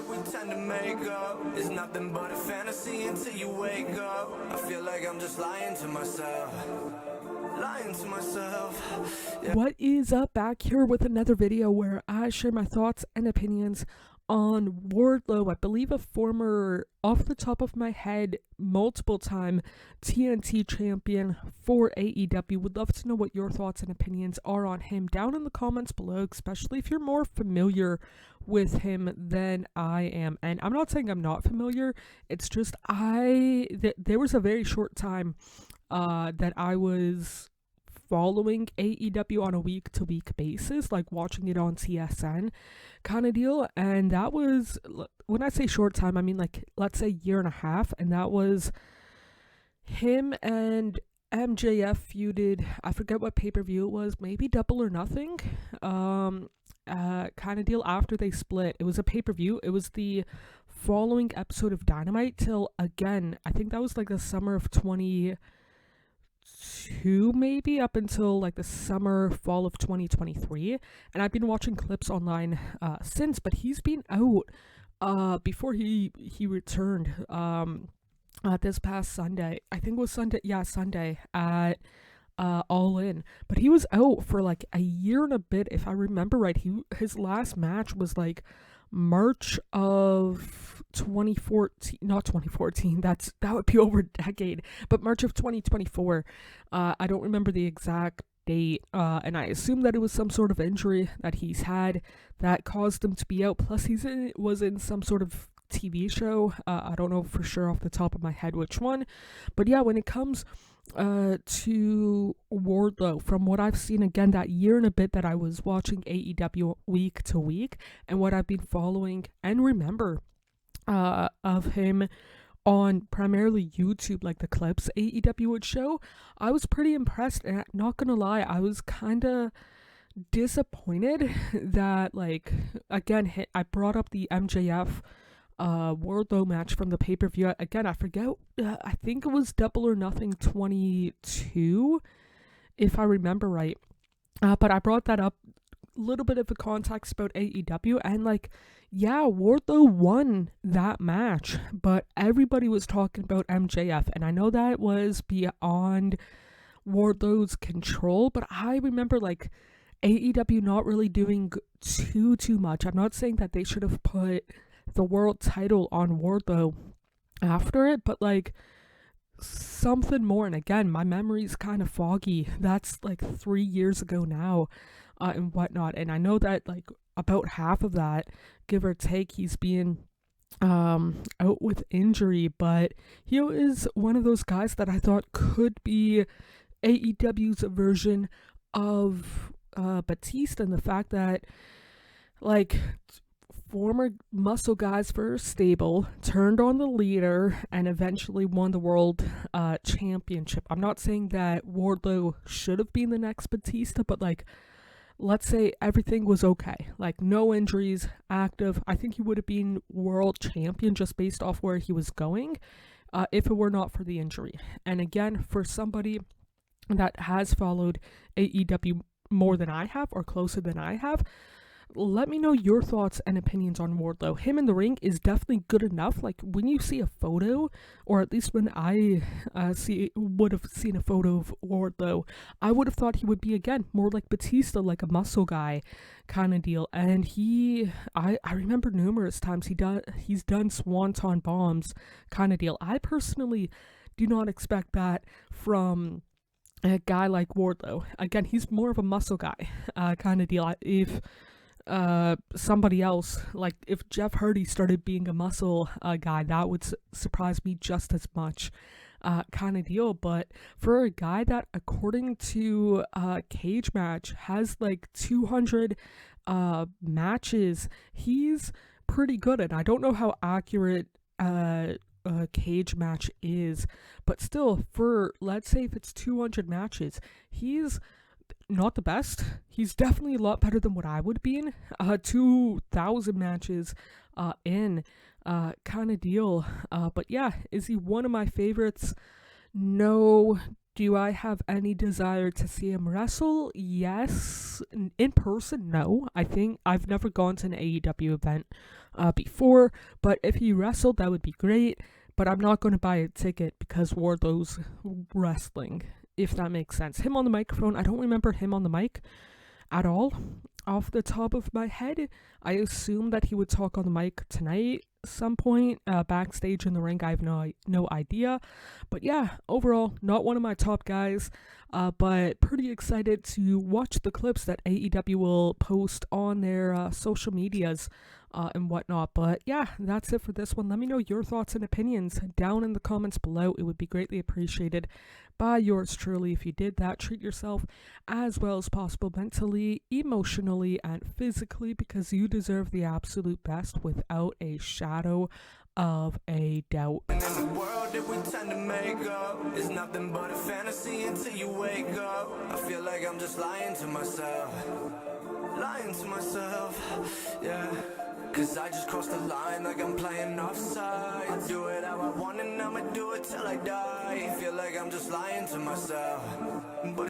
we tend to make up is nothing but a fantasy until you wake up. I feel like I'm just lying to myself. Yeah. What is up? Back here with another video where I share my thoughts and opinions on Wardlow. I believe a former, off the top of my head, multiple time TNT champion for AEW. Would love to know what your thoughts and opinions are on him down in the comments below, especially if you're more familiar with him than I am. And I'm not saying I'm not familiar, it's just there was a very short time that I was following AEW on a week-to-week basis, like watching it on TSN kind of deal. And that was, when I say short time, I mean like, let's say year and a half. And that was him and MJF feuded. I forget what pay-per-view it was, maybe Double or Nothing kind of deal after they split. It was a pay-per-view. It was the following episode of Dynamite till, again, I think that was like the summer of 2022, maybe up until like the fall of 2023. And I've been watching clips online since, but he's been out before he returned this past Sunday. I think it was Sunday at All In. But he was out for like a year and a bit, if I remember right. His last match was like March of 2014, not 2014, that would be over a decade, but March of 2024. I don't remember the exact date, and I assume that it was some sort of injury that he's had that caused him to be out. Plus was in some sort of TV show. I don't know for sure off the top of my head which one, but yeah, when it comes to Wardlow, from what I've seen, again, that year and a bit that I was watching AEW week to week, and what I've been following and remember of him on primarily YouTube, like the clips AEW would show, I was pretty impressed. And not gonna lie, I was kind of disappointed that, like, again, I brought up the MJF Wardlow match from the pay-per-view. Again, I forget, I think it was Double or Nothing 22, if I remember right. But I brought that up, a little bit of a context about AEW, and like, yeah, Wardlow won that match, but everybody was talking about MJF, and I know that was beyond Wardlow's control, but I remember like AEW not really doing too much. I'm not saying that they should have put the world title on Wardlow after it, but like something more. And again, my memory's kind of foggy. That's like 3 years ago now, and whatnot. And I know that like about half of that, give or take, he's being out with injury, but he is one of those guys that I thought could be AEW's version of Batista, and the fact that like former muscle guys for a stable turned on the leader and eventually won the world championship. I'm not saying that Wardlow should have been the next Batista, but like, let's say everything was okay, like no injuries, active, I think he would have been world champion just based off where he was going, if it were not for the injury. And again, for somebody that has followed AEW more than I have, or closer than I have, let me know your thoughts and opinions on Wardlow. Him in the ring is definitely good enough. Like when you see a photo, or at least when I would have seen a photo of Wardlow, I would have thought he would be, again, more like Batista, like a muscle guy kind of deal. And I remember numerous times he's done swanton bombs kind of deal. I personally do not expect that from a guy like Wardlow. Again, he's more of a muscle guy kind of deal. If somebody else, like if Jeff Hardy started being a muscle guy, that would surprise me just as much kind of deal. But for a guy that, according to Cage Match, has like 200 matches, he's pretty good. And I don't know how accurate Cage Match is, but still, for, let's say if it's 200 matches, he's not the best. He's definitely a lot better than what I would be in 2,000 matches in kind of deal. But yeah, is he one of my favorites? No, Do I have any desire to see him wrestle? Yes. In person, no. I think I've never gone to an AEW event before, but if he wrestled, that would be great. But I'm not going to buy a ticket because Wardlow's wrestling, if that makes sense. Him on the microphone, I don't remember him on the mic at all off the top of my head. I assume that he would talk on the mic tonight some point backstage in the ring. I have no idea, but yeah, overall not one of my top guys, but pretty excited to watch the clips that AEW will post on their social medias and whatnot. But yeah, that's it for this one. Let me know your thoughts and opinions down in the comments below. It would be greatly appreciated by yours truly if you did that. Treat yourself as well as possible mentally, emotionally, and physically, because you deserve the absolute best without a shadow of a doubt. And in the world that we tend to make up, it's nothing but a fantasy until you wake up. I feel like I'm just lying to myself, yeah. Cause I just crossed the line like I'm playing offside. I do it how I want and I'ma do it till I die. Feel like I'm just lying to myself, but